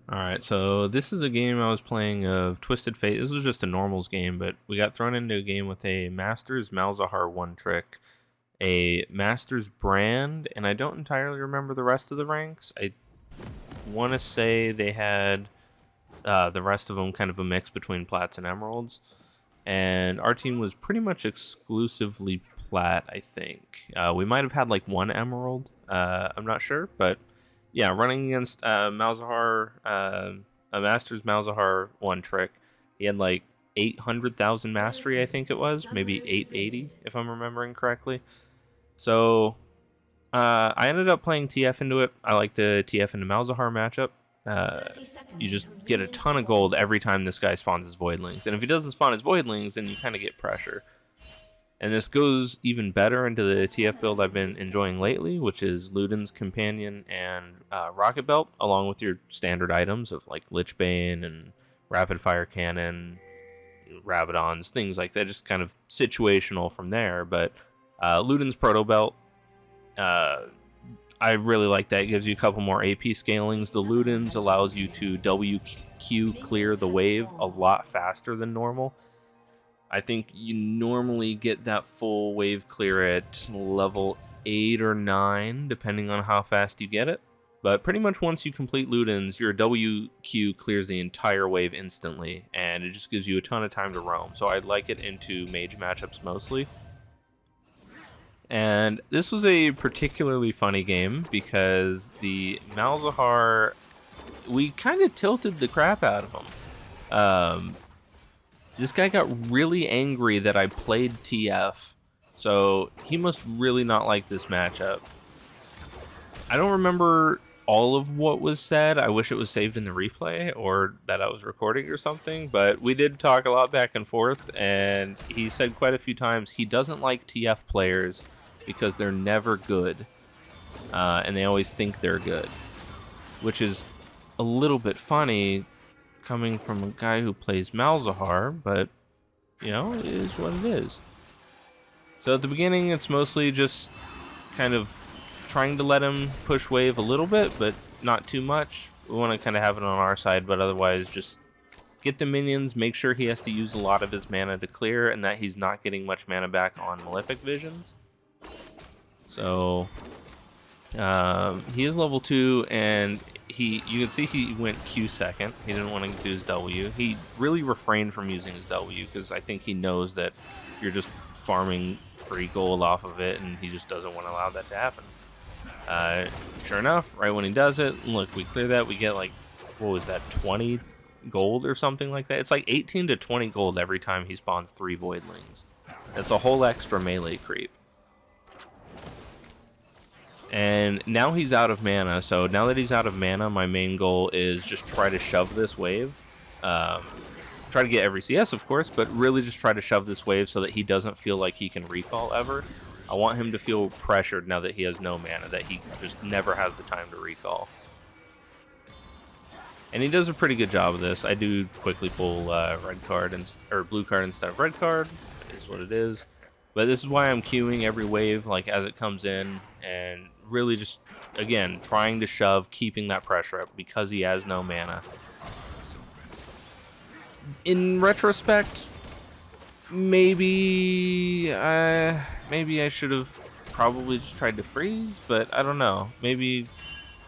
Alright, so this is a game I was playing of Twisted Fate. This was just a normals game, but we got thrown into a game with a Masters Malzahar one trick, a Masters brand, and I don't entirely remember the rest of the ranks. I want to say they had the rest of them kind of a mix between plats and emeralds, and our team was pretty much exclusively plat, I think. We might have had like one emerald, I'm not sure, but yeah, running against Malzahar, a Masters Malzahar one trick. He had like 800,000 mastery, I think it was, maybe 880 if I'm remembering correctly. So I ended up playing TF into it. I like the TF into Malzahar matchup. You just get a ton of gold every time this guy spawns his voidlings, and if he doesn't spawn his voidlings, then you kind of get pressure. And this goes even better into the TF build I've been enjoying lately, which is Luden's Companion and Rocket Belt, along with your standard items of like Lich Bane and Rapid Fire Cannon, Rabadons, things like that, just kind of situational from there. But Luden's Proto Belt, I really like that. It gives you a couple more AP scalings. The Luden's allows you to WQ clear the wave a lot faster than normal. I think you normally get that full wave clear at level 8 or 9, depending on how fast you get it. But pretty much once you complete Ludens, your WQ clears the entire wave instantly, and it just gives you a ton of time to roam. So I like it into mage matchups mostly. And this was a particularly funny game because the Malzahar, we kind of tilted the crap out of him. This guy got really angry that I played TF, so he must really not like this matchup. I don't remember all of what was said. I wish it was saved in the replay or that I was recording or something, but we did talk a lot back and forth, and he said quite a few times he doesn't like TF players because they're never good, and they always think they're good, which is a little bit funny coming from a guy who plays Malzahar, but you know, it is what it is. So at the beginning, it's mostly just kind of trying to let him push wave a little bit, but not too much. We want to kind of have it on our side, but otherwise just get the minions, make sure he has to use a lot of his mana to clear, and that he's not getting much mana back on Malefic Visions. So he is level 2, and you can see he went Q second. He didn't want to do his W. He really refrained from using his W because I think he knows that you're just farming free gold off of it, and he just doesn't want to allow that to happen. Sure enough, right when he does it, look, we clear that. We get like, what was that, 20 gold or something like that? It's like 18 to 20 gold every time he spawns 3 voidlings. That's a whole extra melee creep. And now he's out of mana, so now that he's out of mana, my main goal is just try to shove this wave. Try to get every CS, of course, but really just try to shove this wave so that he doesn't feel like he can recall ever. I want him to feel pressured now that he has no mana, that he just never has the time to recall. And he does a pretty good job of this. I do quickly pull red card or blue card instead of red card. It is what it is. But this is why I'm queuing every wave like as it comes in, and really just, again, trying to shove, keeping that pressure up because he has no mana. In retrospect, maybe I should have probably just tried to freeze, but I don't know. Maybe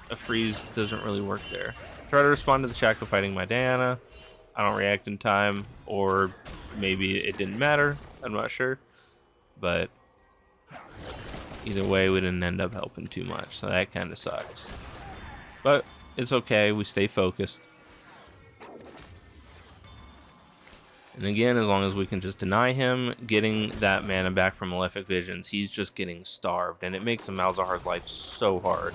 a freeze doesn't really work there. Try to respond to the Shackle fighting my Diana. I don't react in time, or maybe it didn't matter. I'm not sure. But either way, we didn't end up helping too much, so that kind of sucks. But it's okay, we stay focused. And again, as long as we can just deny him getting that mana back from Malefic Visions, he's just getting starved, and it makes Malzahar's life so hard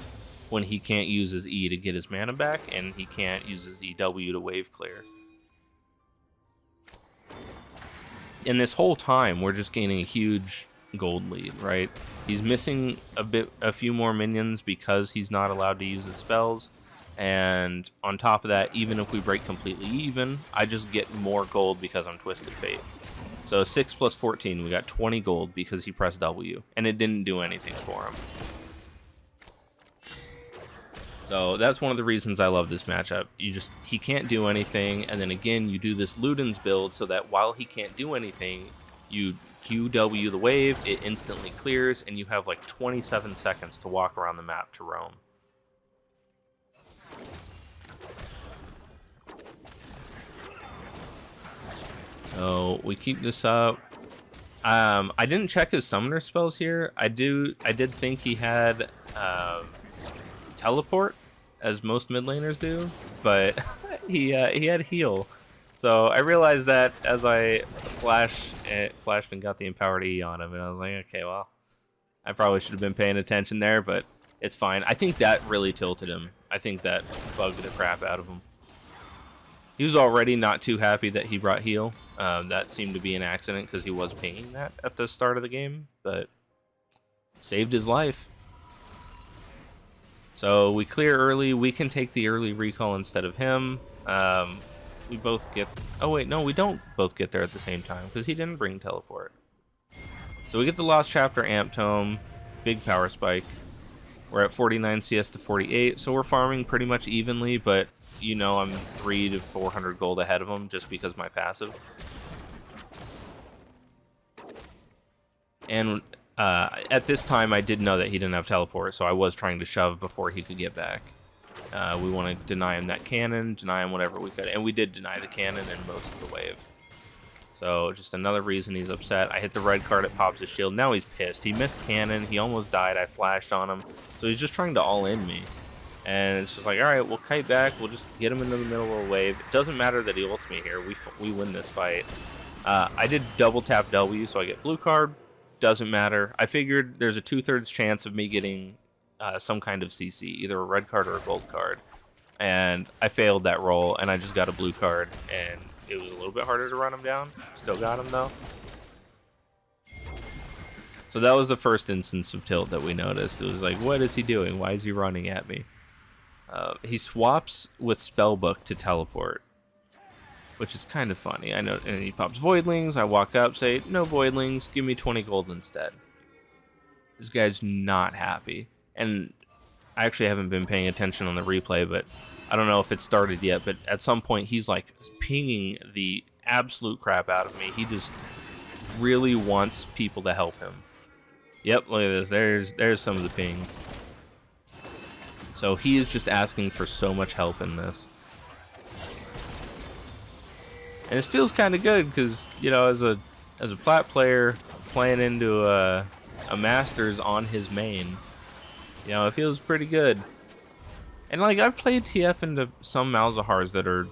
when he can't use his E to get his mana back, and he can't use his EW to wave clear. And this whole time, we're just gaining a huge gold lead, right? He's missing a few more minions because he's not allowed to use his spells. And on top of that, even if we break completely even, I just get more gold because I'm Twisted Fate. So 6 plus 14, we got 20 gold because he pressed W, and it didn't do anything for him. So that's one of the reasons I love this matchup. He can't do anything, and then again, you do this Ludens build so that while he can't do anything, you QW the wave, it instantly clears, and you have like 27 seconds to walk around the map to roam. So we keep this up. I didn't check his summoner spells here. I did think he had teleport, as most mid laners do, but he had heal. So I realized that as I flashed and got the empowered E on him, and I was like, okay, well, I probably should have been paying attention there, but it's fine. I think that really tilted him. I think that bugged the crap out of him. He was already not too happy that he brought heal. That seemed to be an accident because he was pinging that at the start of the game, but saved his life. So we clear early. We can take the early recall instead of him. We both get... Oh, wait, no, we don't both get there at the same time because he didn't bring teleport. So we get the Lost Chapter Amp Tome, big power spike. We're at 49 CS to 48, so we're farming pretty much evenly, but you know I'm 300 to 400 gold ahead of him just because my passive. And at this time, I did know that he didn't have teleport, so I was trying to shove before he could get back. We want to deny him that cannon, deny him whatever we could, and we did deny the cannon and most of the wave. So just another reason he's upset. I hit the red card, it pops his shield. Now he's pissed. He missed cannon. He almost died. I flashed on him. So he's just trying to all-in me. And it's just like, all right, we'll kite back. We'll just get him into the middle of the wave. It doesn't matter that he ults me here. We win this fight. I did double tap W, so I get blue card. Doesn't matter. I figured there's a 2/3 chance of me getting some kind of CC, either a red card or a gold card. And I failed that roll, and I just got a blue card, and it was a little bit harder to run him down. Still got him, though. So that was the first instance of tilt that we noticed. It was like, what is he doing? Why is he running at me? He swaps with Spellbook to teleport, which is kind of funny. I know, and he pops Voidlings. I walk up, say, no Voidlings, give me 20 gold instead. This guy's not happy. And I actually haven't been paying attention on the replay, but I don't know if it started yet, but at some point he's like pinging the absolute crap out of me. He just really wants people to help him. Yep, look at this. There's some of the pings. So he is just asking for so much help in this. And it feels kind of good because, you know, as a plat player playing into a Masters on his main, you know, it feels pretty good. And like, I've played TF into some Malzahars that are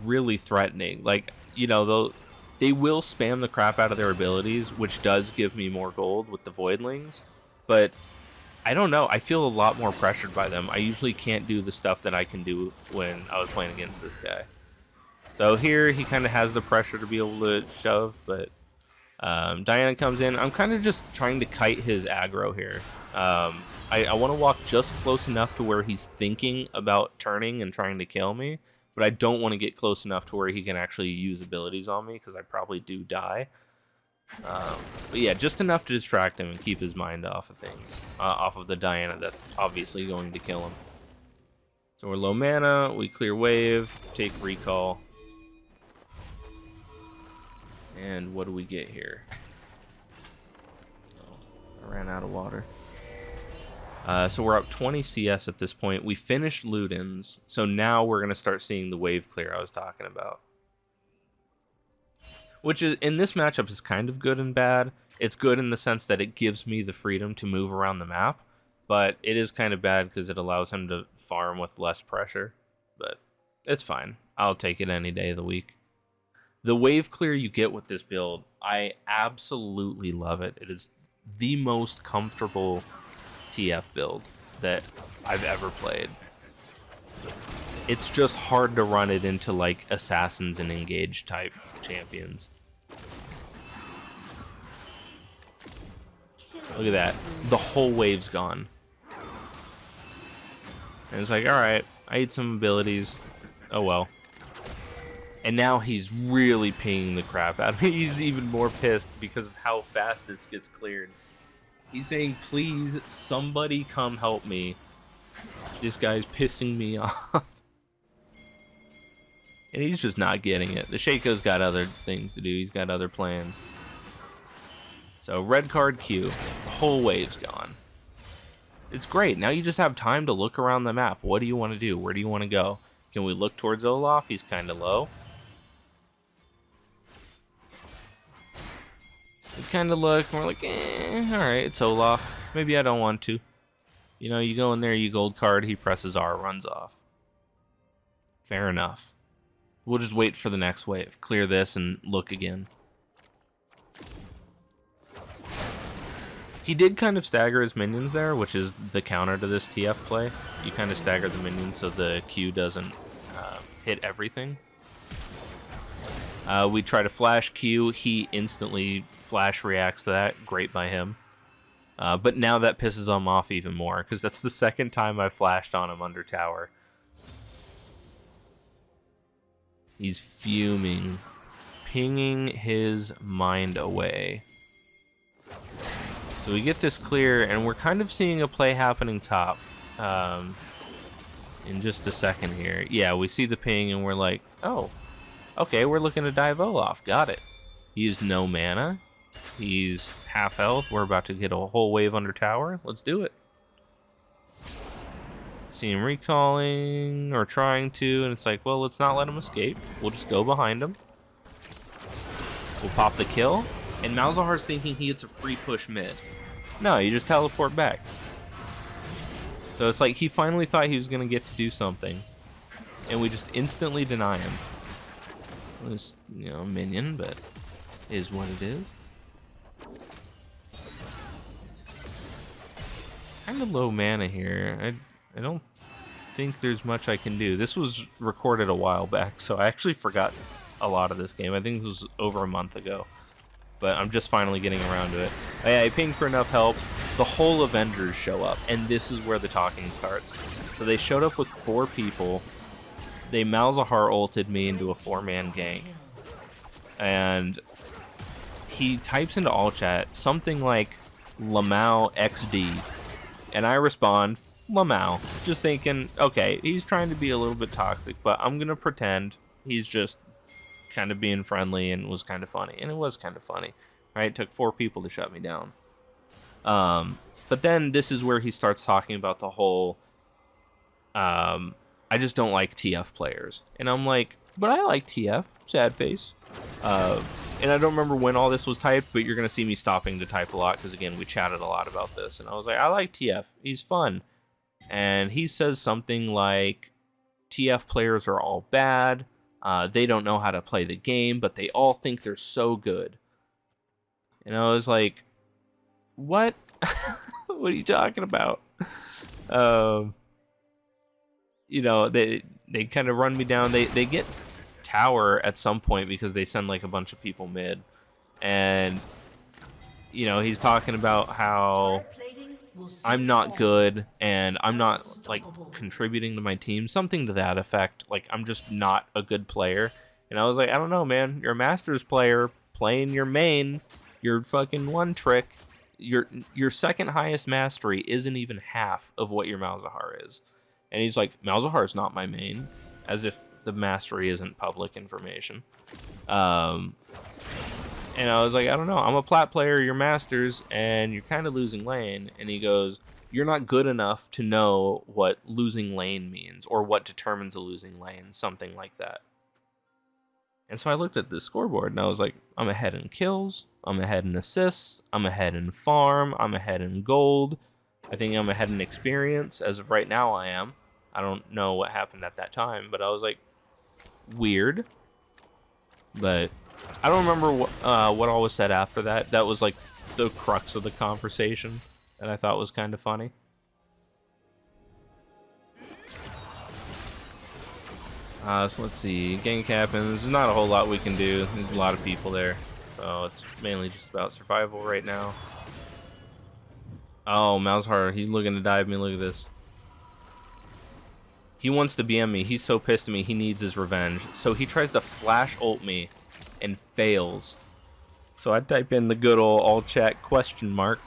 really threatening. Like, you know, they will spam the crap out of their abilities, which does give me more gold with the Voidlings. But I don't know, I feel a lot more pressured by them. I usually can't do the stuff that I can do when I was playing against this guy. So here he kind of has the pressure to be able to shove, but Diana comes in. I'm kind of just trying to kite his aggro here. I want to walk just close enough to where he's thinking about turning and trying to kill me, but I don't want to get close enough to where he can actually use abilities on me because I probably do die. But yeah, just enough to distract him and keep his mind off of things, off of the Diana that's obviously going to kill him. So we're low mana, we clear wave, take recall. And what do we get here? Oh, I ran out of water. So we're up 20 CS at this point. We finished Ludens, so now we're going to start seeing the wave clear I was talking about. Which is, in this matchup is kind of good and bad. It's good in the sense that it gives me the freedom to move around the map, but it is kind of bad because it allows him to farm with less pressure. But it's fine. I'll take it any day of the week. The wave clear you get with this build, I absolutely love it. It is the most comfortable TF build that I've ever played. It's just hard to run it into like assassins and engage type champions. Look at that. The whole wave's gone. And it's like, alright, I need some abilities. Oh well. And now he's really pinging the crap out of me. He's even more pissed because of how fast this gets cleared. He's saying, please, somebody come help me. This guy's pissing me off. And he's just not getting it. The Shaco's got other things to do. He's got other plans. So red card Q. The whole wave's gone. It's great. Now you just have time to look around the map. What do you want to do? Where do you want to go? Can we look towards Olaf? He's kind of low. We kind of look, and we're like, alright, it's Olaf. Maybe I don't want to. You know, you go in there, you gold card, he presses R, runs off. Fair enough. We'll just wait for the next wave. Clear this and look again. He did kind of stagger his minions there, which is the counter to this TF play. You kind of stagger the minions so the Q doesn't hit everything. We try to flash Q. He instantly flash reacts to that. Great by him. But now that pisses him off even more, because that's the second time I flashed on him under tower. He's fuming. Pinging his mind away. So we get this clear, and we're kind of seeing a play happening top. In just a second here. Yeah, we see the ping, and we're like, oh, okay, we're looking to dive Olaf. Got it. He's no mana. He's half health. We're about to get a whole wave under tower. Let's do it. See him recalling, or trying to, and it's like, well, let's not let him escape. We'll just go behind him. We'll pop the kill. And Malzahar's thinking he gets a free push mid. No, you just teleport back. So it's like he finally thought he was going to get to do something. And we just instantly deny him. This, you know, minion, but is what it is. Kind of low mana here. I don't think there's much I can do. This was recorded a while back, so I actually forgot a lot of this game. I think this was over a month ago. But I'm just finally getting around to it. I pinged for enough help. The whole Avengers show up, and this is where the talking starts. So they showed up with 4 people. They Malzahar ulted me into a 4-man gank. And he types into all chat something like Lamau XD. And I respond, Lamau. Just thinking, okay, he's trying to be a little bit toxic, but I'm going to pretend he's just kind of being friendly and was kind of funny. And it was kind of funny, right? It took 4 people to shut me down. But then this is where he starts talking about the whole, I just don't like TF players. And I'm like, but I like TF, sad face. And I don't remember when all this was typed, but you're going to see me stopping to type a lot because, again, we chatted a lot about this. And I was like, I like TF. He's fun. And he says something like, TF players are all bad. They don't know how to play the game, but they all think they're so good. And I was like, what? What are you talking about? You know, they kind of run me down. They get tower at some point because they send like a bunch of people mid. And, you know, he's talking about how I'm not good and I'm not like contributing to my team, something to that effect. Like, I'm just not a good player. And I was like, I don't know, man. You're a Masters player playing your main, your fucking one trick. Your second highest mastery isn't even half of what your Malzahar is. And he's like, Malzahar is not my main, as if the mastery isn't public information. And I was like, I don't know. I'm a plat player, you're Masters, and you're kind of losing lane. And he goes, you're not good enough to know what losing lane means or what determines a losing lane, something like that. And so I looked at the scoreboard and I was like, I'm ahead in kills, I'm ahead in assists, I'm ahead in farm, I'm ahead in gold. I think I'm ahead in experience. As of right now, I am. I don't know what happened at that time, but I was like, weird. But I don't remember what all was said after that. That was like the crux of the conversation that I thought was kind of funny. So let's see. Gank happens. There's not a whole lot we can do. There's a lot of people there. So it's mainly just about survival right now. Oh, Malzahar, he's looking to dive me. Look at this. He wants to BM me. He's so pissed at me. He needs his revenge. So he tries to flash ult me and fails. So I type in the good old all chat question mark.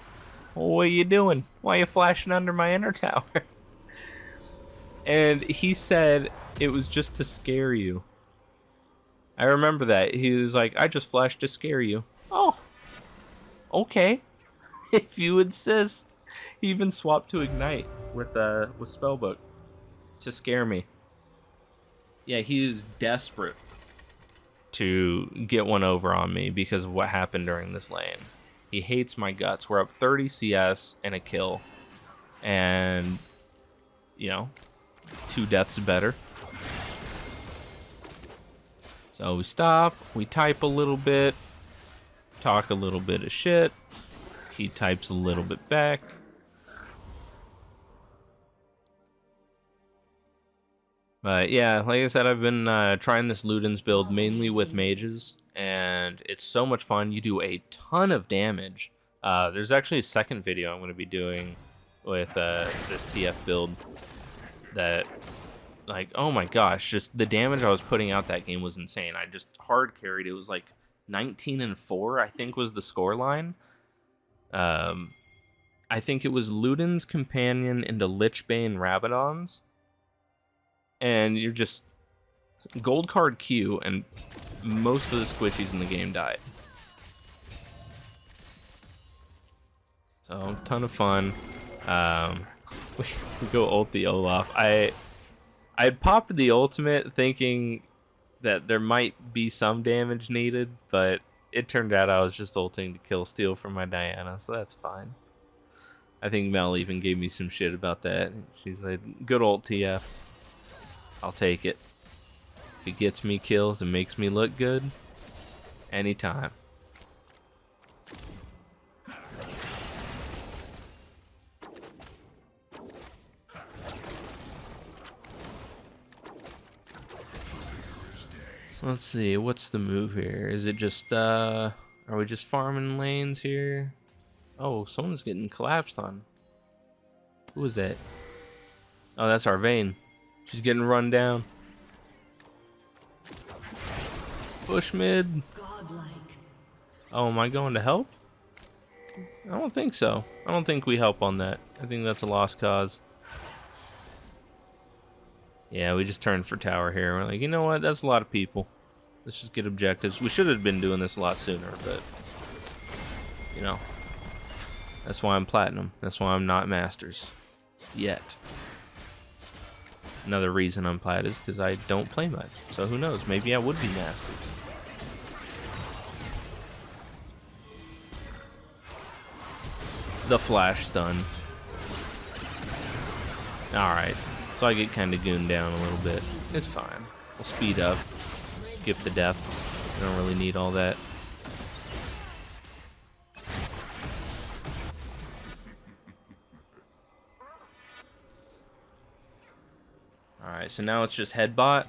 What are you doing? Why are you flashing under my inner tower? And he said it was just to scare you. I remember that. He was like, I just flashed to scare you. Oh, okay. If you insist. He even swapped to Ignite with Spellbook to scare me. Yeah, he is desperate to get one over on me because of what happened during this lane. He hates my guts. We're up 30 CS and a kill. And, you know, 2 deaths better. So we stop, we type a little bit, talk a little bit of shit. He types a little bit back. But yeah, like I said, I've been trying this Ludens build mainly with mages, and it's so much fun. You do a ton of damage. There's actually a second video I'm going to be doing with this TF build that, like, oh my gosh, just the damage I was putting out that game was insane. I just hard carried. It was like 19-4, I think was the score line. I think it was Luden's Companion into Lichbane Rabadons. And you're just gold card Q, and most of the squishies in the game died. So, ton of fun. We go ult the Olaf. I popped the ultimate thinking that there might be some damage needed, but it turned out I was just ulting to kill steal from my Diana, so that's fine. I think Mel even gave me some shit about that. She's like, good ult TF. I'll take it. If it gets me kills and makes me look good, anytime. So let's see, what's the move here? Is it just, are we just farming lanes here? Oh, someone's getting collapsed on. Who is that? Oh, that's our Vayne. She's getting run down. Push mid. Oh, am I going to help? I don't think so. I don't think we help on that. I think that's a lost cause. Yeah, we just turned for tower here. We're like, you know what? That's a lot of people. Let's just get objectives. We should have been doing this a lot sooner, but, you know, that's why I'm platinum. That's why I'm not masters. Yet. Another reason I'm plat is because I don't play much. So who knows? Maybe I would be masters. The flash stun. Alright. So I get kind of gooned down a little bit. It's fine. We'll speed up. Skip the death. I don't really need all that. Alright, so now it's just headbot.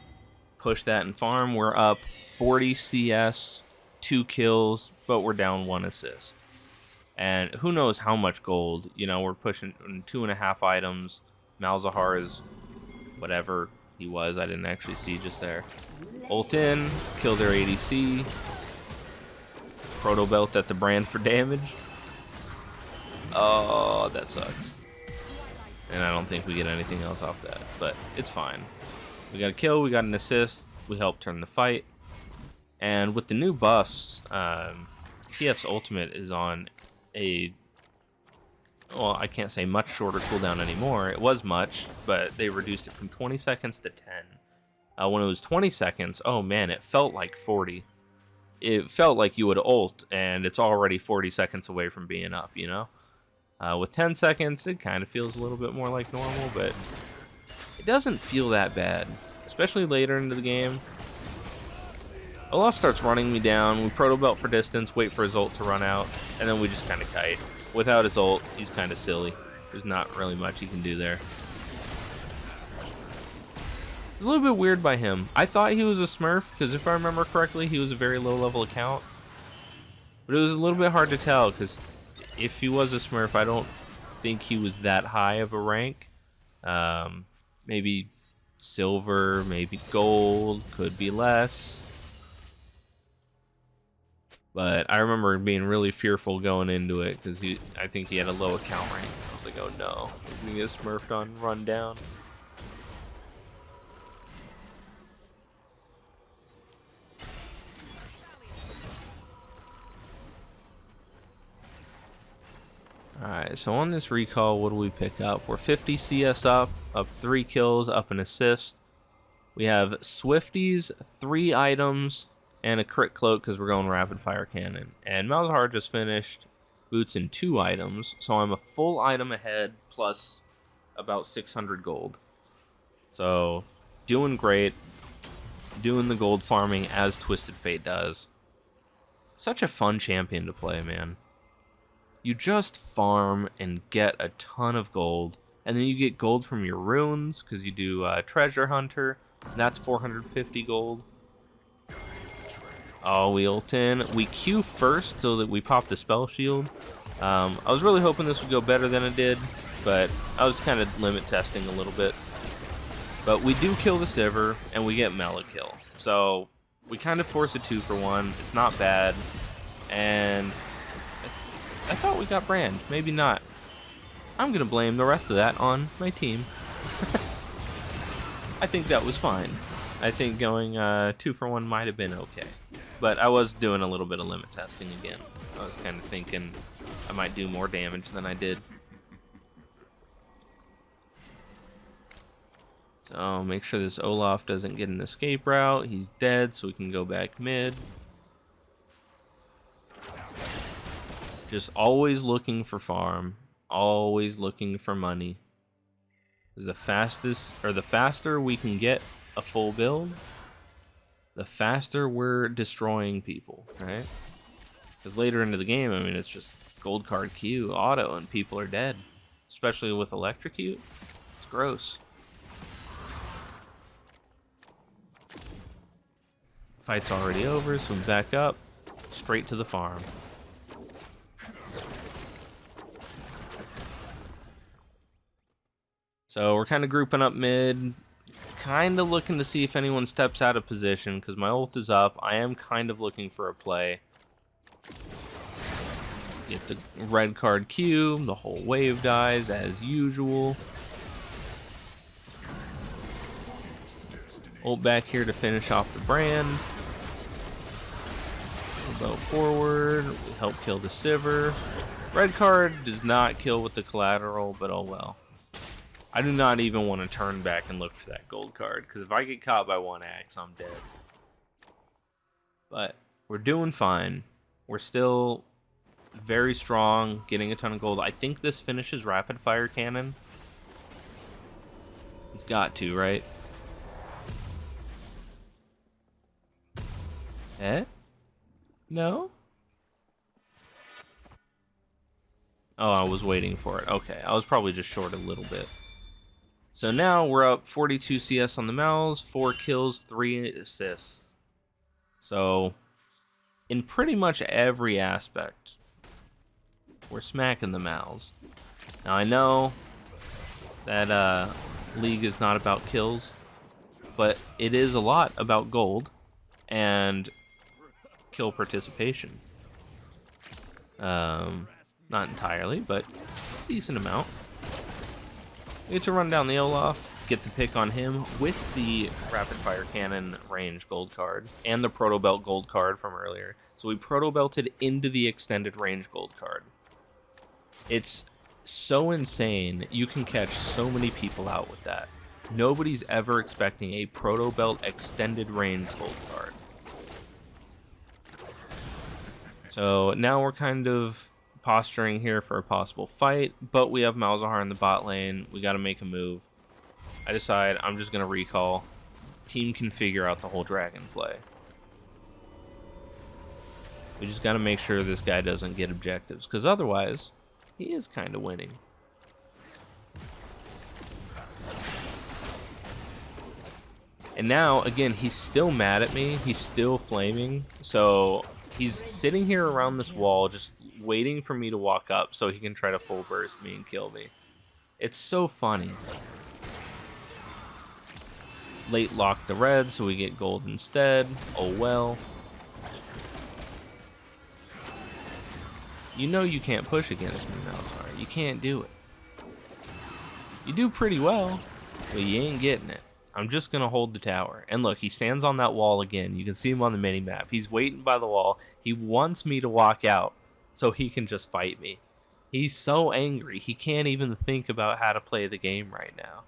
Push that and farm. We're up 40 CS, 2 kills, but we're down 1 assist. And who knows how much gold. You know, we're pushing 2.5 items. Malzahar is whatever he was. I didn't actually see just there. Ult in, kill their ADC. Proto belt at the brand for damage. Oh, that sucks. And I don't think we get anything else off that, but it's fine. We got a kill, we got an assist, we helped turn the fight. And with the new buffs, TF's ultimate is on a, well, I can't say much shorter cooldown anymore. It was much, but they reduced it from 20 seconds to 10. When it was 20 seconds, oh man, it felt like 40. It felt like you would ult, and it's already 40 seconds away from being up, you know? With 10 seconds, it kind of feels a little bit more like normal, but it doesn't feel that bad, especially later into the game. Olaf starts running me down. We proto belt for distance, wait for his ult to run out, and then we just kind of kite. Without his ult, he's kind of silly. There's not really much he can do there. It's a little bit weird by him. I thought he was a Smurf, because if I remember correctly, he was a very low-level account. But it was a little bit hard to tell, because if he was a Smurf, I don't think he was that high of a rank. Maybe silver, maybe gold, could be less. But I remember being really fearful going into it because I think he had a low account rank. I was like, oh no, he's gonna get smurfed on run down. Alright, so on this recall, what do we pick up? We're 50 CS up 3 kills, up an assist. We have Swifties, 3 items, and a crit cloak because we're going rapid fire cannon. And Malzahar just finished boots and 2 items, so I'm a full item ahead plus about 600 gold. So, doing great. Doing the gold farming as Twisted Fate does. Such a fun champion to play, man. You just farm and get a ton of gold, and then you get gold from your runes because you do Treasure Hunter, and that's 450 gold. Oh, we ult in. We Q first so that we pop the spell shield. I was really hoping this would go better than it did, but I was kind of limit testing a little bit. But we do kill the Sivir, and we get Mela kill. So we kind of force a 2-for-1. It's not bad, and I thought we got Brand. Maybe not. I'm going to blame the rest of that on my team. I think that was fine. I think going 2-for-1 might have been okay. But I was doing a little bit of limit testing again. I was kind of thinking I might do more damage than I did. So make sure this Olaf doesn't get an escape route. He's dead, so we can go back mid. Just always looking for farm, always looking for money. The faster we can get a full build, the faster we're destroying people, right? Because later into the game, I mean, it's just gold card Q, auto, and people are dead. Especially with electrocute, it's gross. Fight's already over, so we back up, straight to the farm. So we're kind of grouping up mid, kind of looking to see if anyone steps out of position, because my ult is up. I am kind of looking for a play. Get the red card Q, the whole wave dies as usual. Ult back here to finish off the Brand. We'll go forward, we help kill the Sivir. Red card does not kill with the collateral, but oh well. I do not even want to turn back and look for that gold card, because if I get caught by 1 axe, I'm dead. But we're doing fine. We're still very strong, getting a ton of gold. I think this finishes rapid fire cannon. It's got to, right? Eh? No? Oh, I was waiting for it. Okay, I was probably just short a little bit. So now we're up 42 CS on the Mals, 4 kills, 3 assists. So, in pretty much every aspect, we're smacking the Mals. Now I know that League is not about kills, but it is a lot about gold and kill participation. Not entirely, but a decent amount. We get to run down the Olaf, get the pick on him with the rapid fire cannon range gold card and the proto belt gold card from earlier. So we proto belted into the extended range gold card. It's so insane. You can catch so many people out with that. Nobody's ever expecting a proto belt extended range gold card. So now we're kind of posturing here for a possible fight, but we have Malzahar in the bot lane. We got to make a move. I decide I'm just going to recall. Team can figure out the whole dragon play. We just got to make sure this guy doesn't get objectives, because otherwise, he is kind of winning. And now, again, he's still mad at me. He's still flaming. So he's sitting here around this wall just waiting for me to walk up so he can try to full burst me and kill me. It's so funny. Late lock the red so we get gold instead. Oh well. You know you can't push against me, Malzahar. You can't do it. You do pretty well, but you ain't getting it. I'm just going to hold the tower. And look, he stands on that wall again. You can see him on the mini-map. He's waiting by the wall. He wants me to walk out so he can just fight me. He's so angry. He can't even think about how to play the game right now.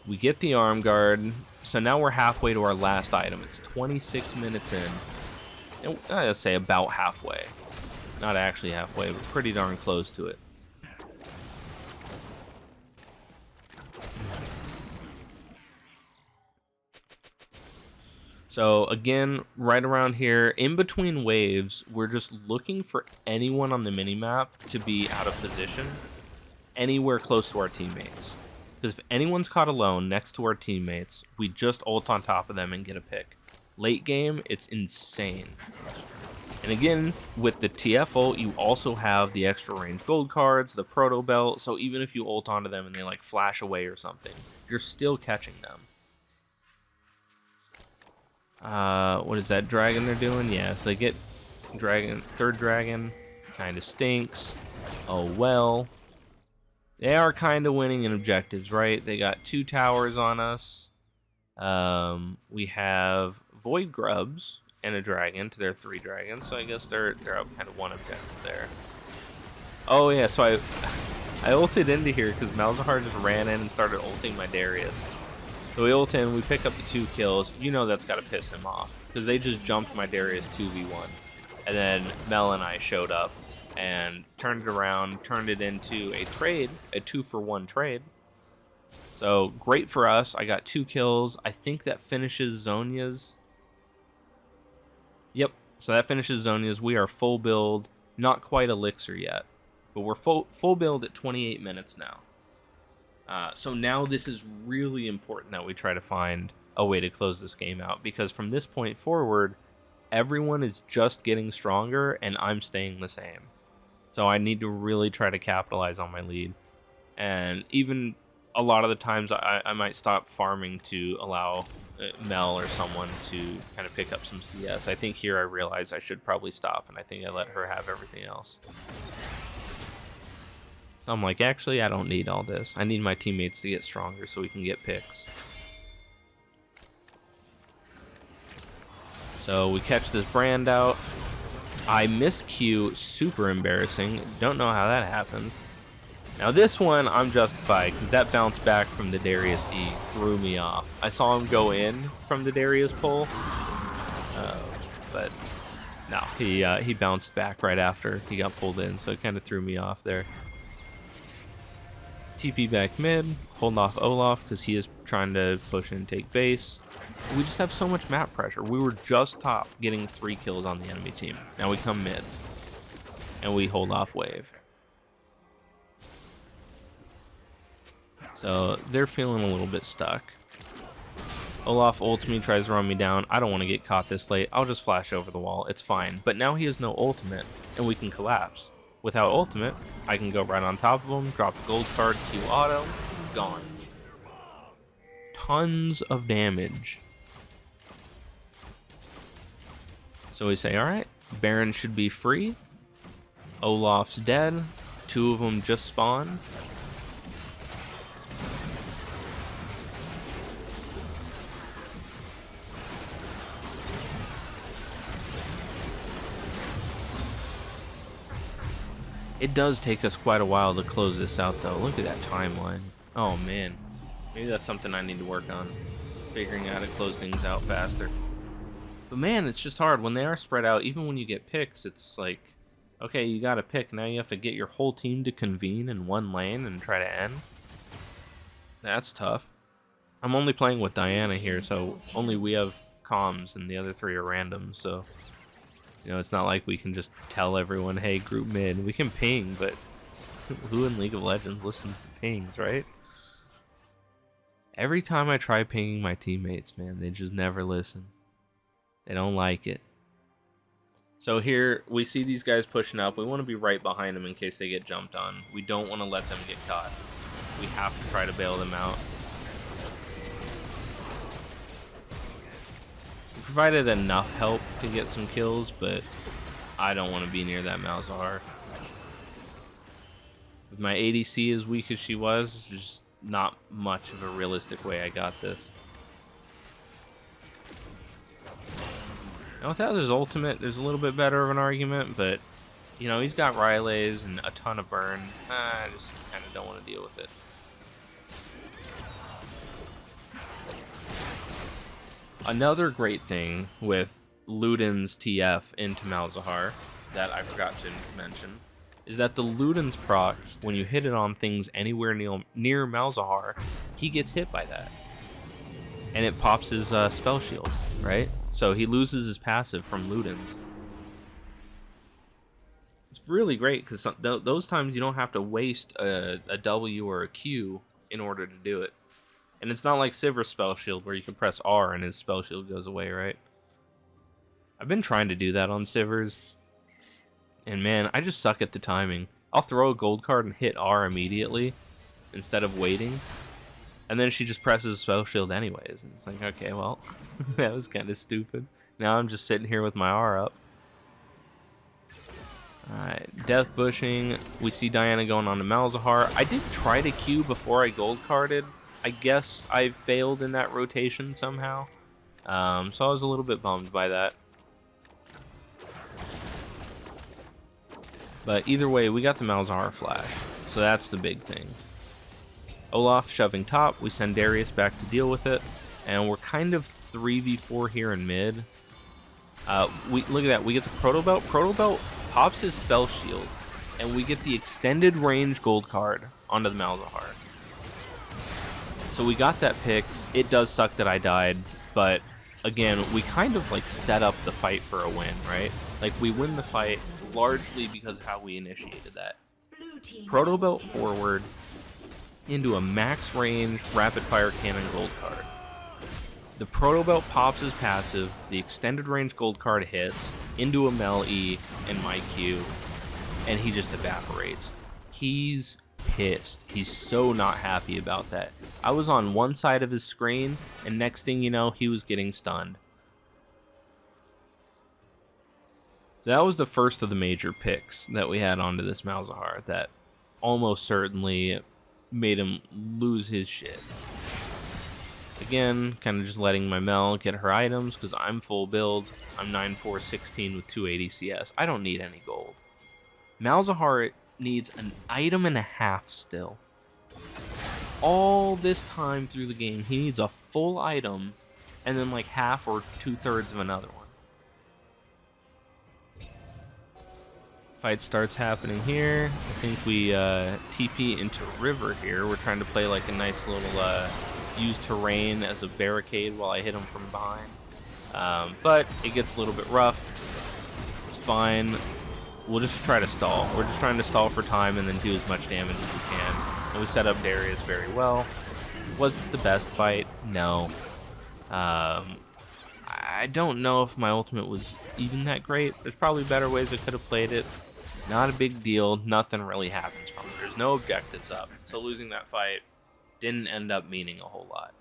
We get the arm guard. So now we're halfway to our last item. It's 26 minutes in. And I'd say about halfway. Not actually halfway, but pretty darn close to it. So again, right around here, in between waves, we're just looking for anyone on the minimap to be out of position, anywhere close to our teammates. Because if anyone's caught alone next to our teammates, we just ult on top of them and get a pick. Late game, it's insane. And again, with the TF ult, you also have the extra range gold cards, the proto belt, so even if you ult onto them and they like flash away or something, you're still catching them. What is that dragon they're doing? Yeah, so they get dragon, third dragon, kind of stinks. Oh well. They are kind of winning in objectives, right? They got 2 towers on us. We have void grubs and a dragon to their 3 dragons, so I guess they're up kind of 1 objective there. Oh yeah, so I ulted into here because Malzahar just ran in and started ulting my Darius. So we ult in, we pick up the 2 kills. You know that's got to piss him off because they just jumped my Darius 2v1. And then Mel and I showed up and turned it around, turned it into a trade, a 2-for-1 trade. So great for us. I got 2 kills. I think that finishes Zhonya's. Yep, so that finishes Zhonya's. We are full build, not quite Elixir yet, but we're full build at 28 minutes now. So now this is really important that we try to find a way to close this game out, because from this point forward, everyone is just getting stronger and I'm staying the same. So I need to really try to capitalize on my lead. And even a lot of the times I might stop farming to allow Mel or someone to kind of pick up some CS. I think here I realized I should probably stop, and I think I let her have everything else. So I'm like, actually, I don't need all this. I need my teammates to get stronger so we can get picks. So we catch this brand out. I missed Q, super embarrassing. Don't know how that happened. Now this one, I'm justified, because that bounce back from the Darius E threw me off. I saw him go in from the Darius pull, but no, he bounced back right after he got pulled in, so it kind of threw me off there. TP back mid, holding off Olaf because he is trying to push and take base. We just have so much map pressure. We were just top getting 3 kills on the enemy team. Now we come mid and we hold off wave. So they're feeling a little bit stuck. Olaf ults me, tries to run me down. I don't want to get caught this late. I'll just flash over the wall. It's fine. But now he has no ultimate and we can collapse. Without ultimate, I can go right on top of him, drop the gold card, Q auto, gone. Tons of damage. So we say, alright, Baron should be free. Olaf's dead. 2 of them just spawned. It does take us quite a while to close this out, though. Look at that timeline. Oh, man. Maybe that's something I need to work on. Figuring out how to close things out faster. But, man, it's just hard. When they are spread out, even when you get picks, it's like, okay, you got a pick. Now you have to get your whole team to convene in one lane and try to end. That's tough. I'm only playing with Diana here, so only we have comms and the other 3 are random, so... You know, it's not like we can just tell everyone, hey, group mid. We can ping, but who in League of Legends listens to pings, right? Every time I try pinging my teammates, man, they just never listen. They don't like it. So here, we see these guys pushing up. We want to be right behind them in case they get jumped on. We don't want to let them get caught. We have to try to bail them out. Provided enough help to get some kills, but I don't want to be near that Malzahar. With my ADC as weak as she was, there's just not much of a realistic way I got this. Now without his ultimate, there's a little bit better of an argument, but You know, he's got Rileys and a ton of burn. I just kind of don't want to deal with it. Another great thing with Luden's TF into Malzahar that I forgot to mention is that the Luden's proc, when you hit it on things anywhere near Malzahar, he gets hit by that. And it pops his spell shield, right? So he loses his passive from Luden's. It's really great because those times you don't have to waste a W or a Q in order to do it. And it's not like Sivir's spell shield where you can press R and his spell shield goes away, right? I've been trying to do that on Sivir's. And man, I just suck at the timing. I'll throw a gold card and hit R immediately instead of waiting. And then she just presses spell shield anyways. And it's like, okay, well, that was kind of stupid. Now I'm just sitting here with my R up. Alright, Death Bushing. We see Diana going on to Malzahar. I did try to Q before I gold carded. I guess I failed in that rotation somehow. So I was a little bit bummed by that. But either way, we got the Malzahar flash. So that's the big thing. Olaf shoving top. We send Darius back to deal with it. And we're kind of 3v4 here in mid. Look at that. We get the Proto Belt. Proto Belt pops his spell shield. And we get the extended range gold card onto the Malzahar. So we got that pick. It does suck that I died. But again, we kind of like set up the fight for a win, right? Like we win the fight largely because of how we initiated that. Proto Belt forward into a max range rapid fire cannon gold card. The Proto Belt pops his passive, the extended range gold card hits into a Mel E and my Q, and he just evaporates. He's pissed. He's so not happy about that. I was on one side of his screen, and next thing you know, he was getting stunned. So that was the first of the major picks that we had onto this Malzahar that almost certainly made him lose his shit. Again, kind of just letting my Mel get her items because I'm full build. I'm 9-4-16 with 280 CS. I don't need any gold. Malzahar needs an item and a half still. All this time through the game, he needs a full item and then like half or 2/3 of another one. Fight starts happening here. I think we TP into river here. We're trying to play like a nice little use terrain as a barricade while I hit him from behind. But it gets a little bit rough. It's fine. We'll just try to stall. We're just trying to stall for time and then do as much damage as we can. And we set up Darius very well. Was it the best fight? No. I don't know if my ultimate was even that great. There's probably better ways I could have played it. Not a big deal. Nothing really happens from it. There's no objectives up. So losing that fight didn't end up meaning a whole lot.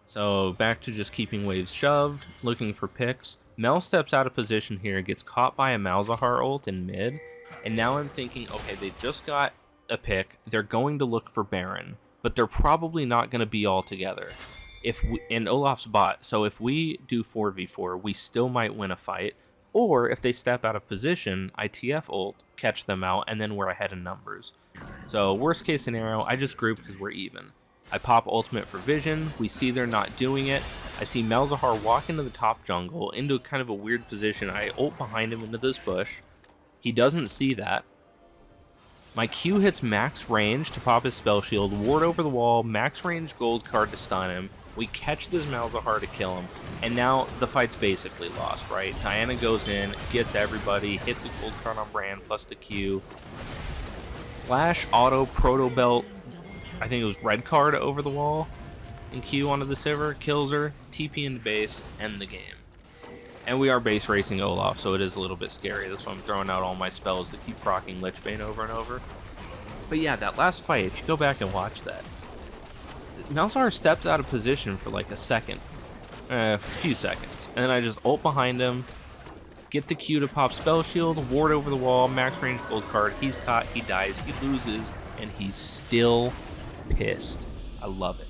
So back to just keeping waves shoved, looking for picks. Mel steps out of position here, gets caught by a Malzahar ult in mid. And now I'm thinking, okay, they just got a pick. They're going to look for Baron. But they're probably not going to be all together. And Olaf's bot, so if we do 4v4, we still might win a fight. Or if they step out of position, I TF ult, catch them out, and then we're ahead in numbers. So worst case scenario, I just group because we're even. I pop ultimate for vision, we see they're not doing it. I see Malzahar walk into the top jungle, into kind of a weird position. I ult behind him into this bush. He doesn't see that. My Q hits max range to pop his spell shield, ward over the wall, max range gold card to stun him. We catch this Malzahar to kill him, and now the fight's basically lost, right? Diana goes in, gets everybody, hit the gold card on Brand plus the Q. Flash, auto, Proto Belt, I think it was red card over the wall, and Q onto the Sivir, kills her, TP into base, end the game. And we are base racing Olaf, so it is a little bit scary. That's why I'm throwing out all my spells to keep proccing Lichbane over and over. But yeah, that last fight, if you go back and watch that, Malzahar steps out of position for like a second, for a few seconds. And then I just ult behind him, get the Q to pop spell shield, ward over the wall, max range gold card. He's caught, he dies, he loses, and he's still pissed. I love it.